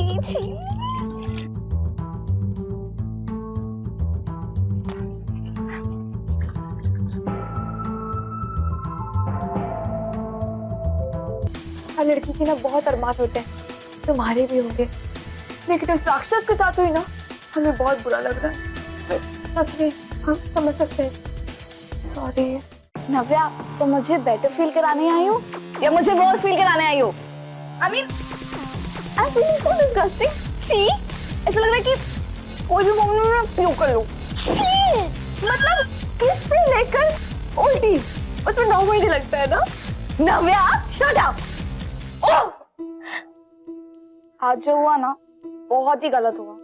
छी छी। हर लड़की के ना बहुत अरमान होते हैं, तुम्हारे भी होंगे, लेकिन उस राक्षस के साथ हुई ना, हमें बहुत बुरा लग रहा है। सच में हम समझ सकते हैं। सॉरी। नव्या, तो मुझे बेटर फील कराने आई हो या मुझे वर्स फील कराने आई हो? I mean I am feeling so disgusting. छी, ऐसा लग रहा है कि कोई भी मोमेंट में प्यूक कर लूं। छी, मतलब किस पे लेकर उल्टी, उसमें नॉर्मल नहीं लगता है ना? नव्या, शट अप। आज जो हुआ ना, बहुत ही गलत हुआ।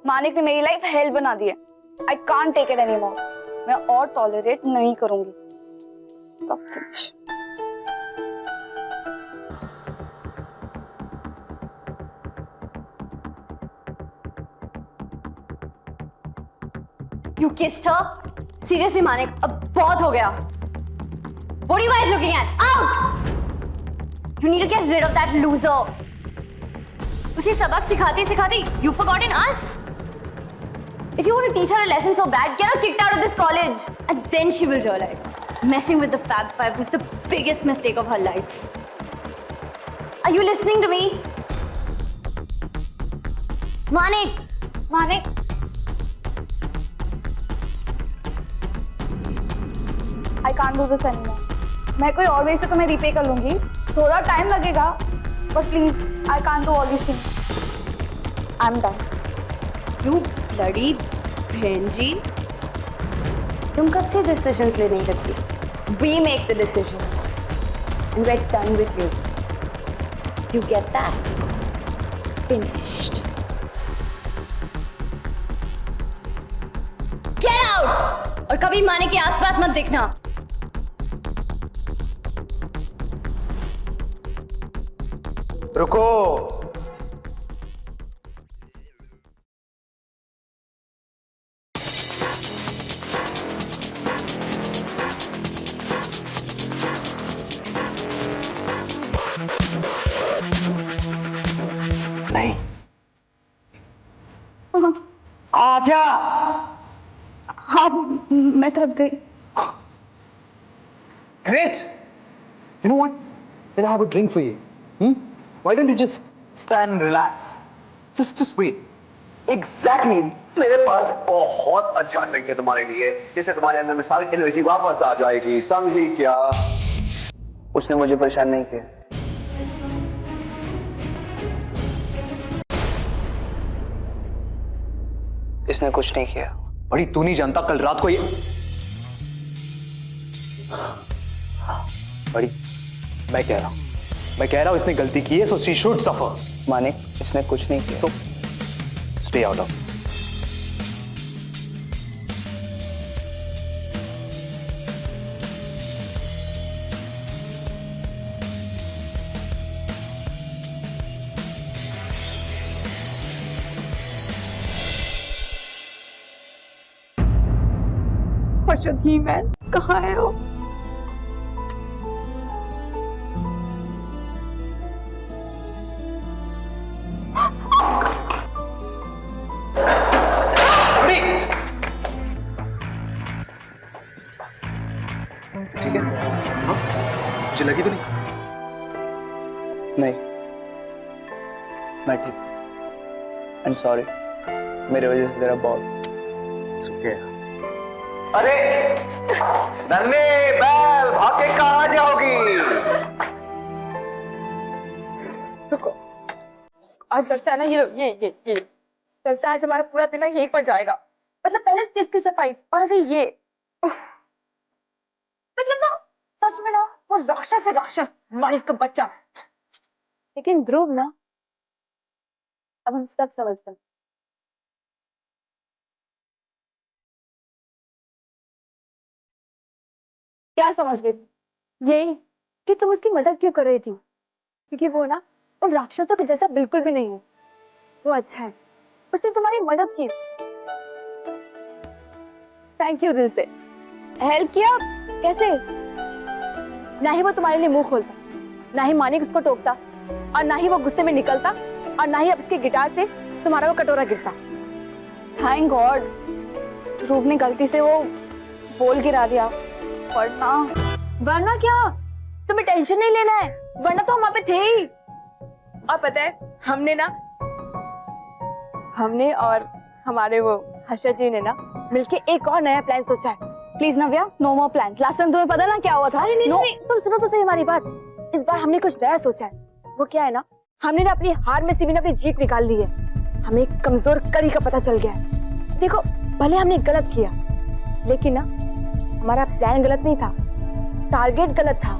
मानिक ने मेरी लाइफ हेल बना दी है। I can't take it anymore. मैं और टॉलरेट नहीं करूंगी। सब finish. You kissed her? Seriously, Manik, अब बहुत हो गया. What are you guys looking at? Out! You need to get rid of that loser. उसे सबक सिखाते सिखाते you've forgotten us. If you want to teach her a lesson so bad, get her kicked out of this college, and then she will realize messing with the Fab Five was the biggest mistake of her life. Are you listening to me? Manik! Manik, I can't do this anymore. मैं कोई और वे से तुम्हें repay कर लूंगी, थोड़ा time लगेगा, but please, I can't do all these things. I'm done. You bloody bhenji. तुम कब से decisions लेने लगती? We make the decisions. And we're done with you. You get that? Finished. Get out! और कभी माने के आसपास मत दिखना. रुको। नहीं, आजा। हाँ, मैं थक गई। Great. You know what? Then I have a drink for you. Why don't you just stand and relax? Just wait. Exactly. मेरे पास बहुत अच्छा ड्रिंक है तुम्हारे लिए, जिससे तुम्हारे अंदर में सारी एनर्जी वापस आ जाएगी। समझी क्या? उसने मुझे परेशान नहीं किया। इसने कुछ नहीं किया। बड़ी तू नहीं जानता, कल रात को ये बड़ी मैं कह रहा हूं इसने गलती की है, सो शी शुड सफर। मानिक, इसने कुछ नहीं किया, so stay out of. Harshad he man, कहाँ है वो? ठीक है? हाँ? मुझे लगी तो नहीं? नहीं, मैं ठीक। I'm sorry, मेरे वजह से तेरा बहुत। It's okay. अरे नन्हे बैल, भाग के कहाँ जाओगी? आज लगता है ना ये लगता है आज हमारा पूरा दिन ना यहीं पर जाएगा। मतलब पहले इसकी सफाई और फिर ये मतलब ना सच में ना वो राक्षस है, राक्षस मालिक का बच्चा। लेकिन ध्रुव ना अब हम सब समझते हैं। क्या समझ गई? यही कि तुम उसकी मदद क्यों कर रही थी, क्योंकि वो ना उन राक्षसों के जैसा बिल्कुल भी नहीं है। वो अच्छा है, उसने तुम्हारी मदद की। थैंक यू दिल से। हेल्प किया? कैसे? ना ही वो तुम्हारे लिए मुंह खोलता, ना ही मानिक उसको टोकता, और ना ही वो गुस्से में निकलता और ना ही अब उसके गिटार से तुम्हारा वो कटोरा गिरता। थैंक गॉड ध्रुव ने गलती से वो बोल गिरा दिया, वरना वरना क्या, तुम्हें टेंशन नहीं लेना है, वरना तो हम वहां पे थे ही। और पता है हमने और हमारे वो हर्षद जी ने ना मिलके एक और नया प्लान सोचा है। Please Navya, no more plans. Last time तुम्हें पता ना क्या हुआ था? अरे नहीं, No. नहीं, तुम सुनो तो सही हमारी बात। इस बार हमने कुछ नया सोचा है। वो क्या है ना, हमने ना अपनी हार में से भी ना अपनी जीत निकाल ली है। हमें एक कमजोर कड़ी का पता चल गया है। देखो, भले हमने गलत किया, लेकिन ना हमारा प्लान गलत नहीं था, टारगेट गलत था।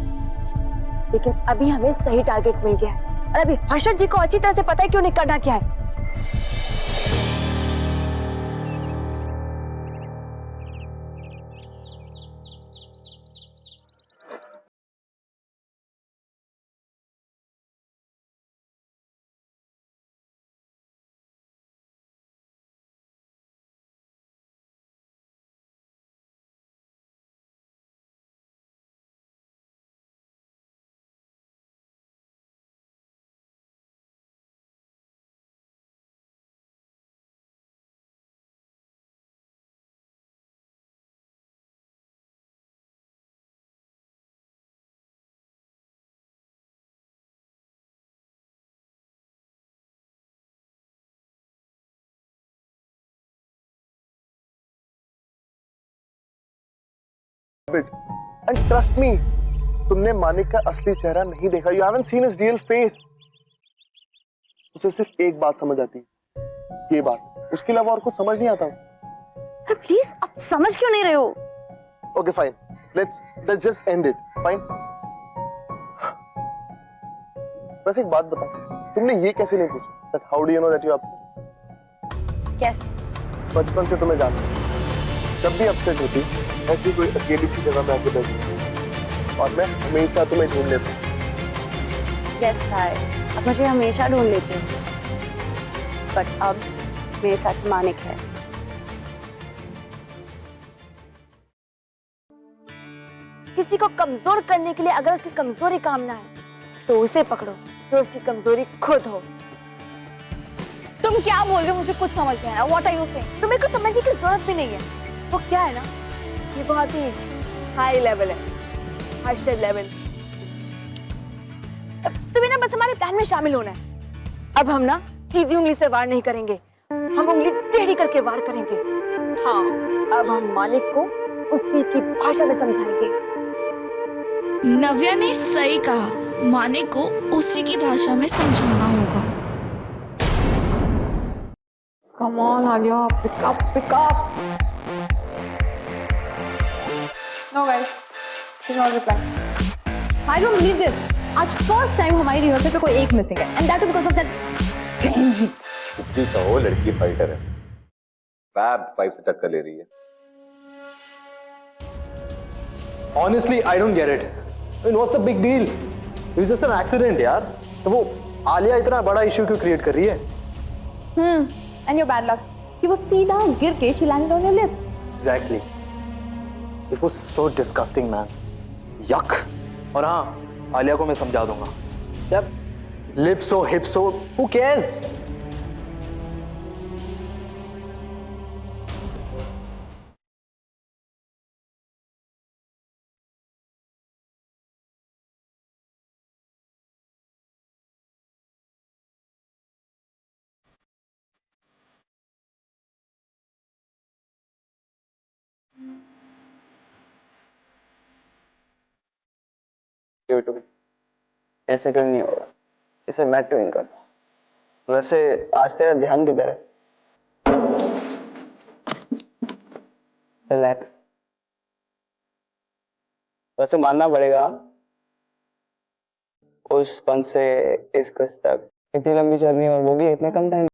लेकिन अभी हमें सही टारगेट मिल गया है और अभी हर्षद जी को अच्छी तरह से पता है कि उन्हें करना क्या है। And trust me, तुमने मानिक का असली चेहरा नहीं देखा। You haven't seen his real face. उसे सिर्फ एक बात समझ आती, ये बात। उसके अलावा और कुछ समझ नहीं आता उसे। प्लीज, आप समझ क्यों नहीं रहे हो? Okay, fine. Let's just end it. Fine. बस एक बात बता, तुमने ये कैसे नहीं पूछा? That how do you know that you're upset? कैसे? बचपन से तुम्हें जानता हूं। जब भी अपसेट होती, ऐसी कोई अकेली सी जगह में आके बैठी और मैं हमेशा तुम्हें ढूंढ लेता हूं। यस हाय, आप मुझे हमेशा ढूंढ लेते हैं, बट अब मेरे साथ मानिक है। किसी को कमजोर करने के लिए अगर उसकी कमजोरी काम ना है, तो उसे पकड़ो जो उसकी कमजोरी खुद हो। तुम क्या बोल रहे हो? मुझे कुछ समझ नहीं आया। What are you saying? तुम्हें कुछ समझने की जरूरत भी नहीं है। वो क्या है ना, ये बहुत ही हाई लेवल है, हर्षद लेवल। तुम्हें ना बस हमारे प्लान में शामिल होना है। अब हम ना सीधी उंगली से वार नहीं करेंगे, हम उंगली टेढ़ी करके वार करेंगे। हाँ, अब हम मालिक को उसी की भाषा में समझाएंगे। नव्या ने सही कहा, माने को उसी की भाषा में समझाना होगा। Come on, Alia, pick up. No guys, she's not replying. I don't believe this. आज फर्स्ट टाइम हमारी रिहर्सल पे कोई एक मिसिंग है, and that is because of that Benji. कुछ भी कहो, लड़की फाइटर है। फैब 5 से टक्कर ले रही है। Honestly, I don't get it. I mean, what's the big deal? It was just an accident, यार। तो वो आलिया इतना बड़ा इश्यू क्यों क्रिएट कर रही है? And your bad luck. कि वो सीधा गिर के she landed on your lips. Exactly. It was so disgusting, man. Yuck. और हाँ, आलिया को मैं समझा दूंगा। यार, lips हो, hips हो, who cares? ऐसे क्यों नहीं होगा? इसे मैं ट्रेन करता हूँ। वैसे आज तेरा ध्यान किधर है? रिलैक्स। वैसे मानना पड़ेगा, उस पन से इस कस तक इतनी लंबी जर्नी और वो भी इतने कम टाइम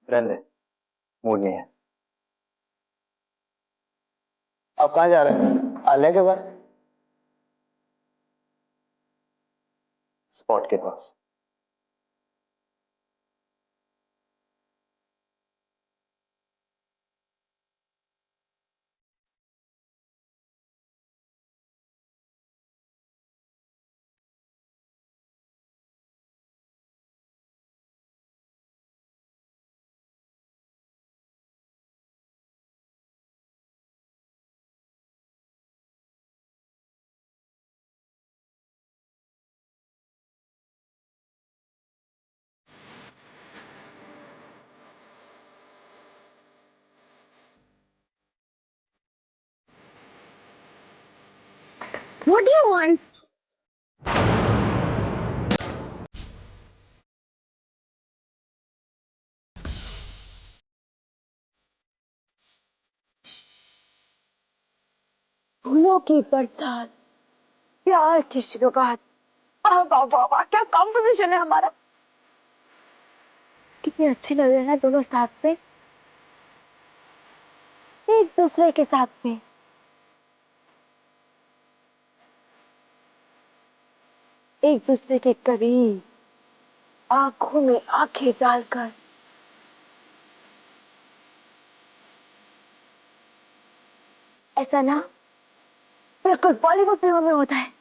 रहने दे, मूड नहीं है। आप कहाँ जा रहे हैं? आलिया के पास? स्पॉट के पास। What do you want? फूलों की बरसात, प्यार की शुरुआत। वाह वाह वाह वाह, क्या कॉम्पोजिशन है हमारा। कितने अच्छे लग रहे हैं ना दोनों साथ में, एक दूसरे के साथ में। एक दूसरे के करीब, आंखों में आंखें डालकर। ऐसा ना बिल्कुल बॉलीवुड फिल्मों में होता है।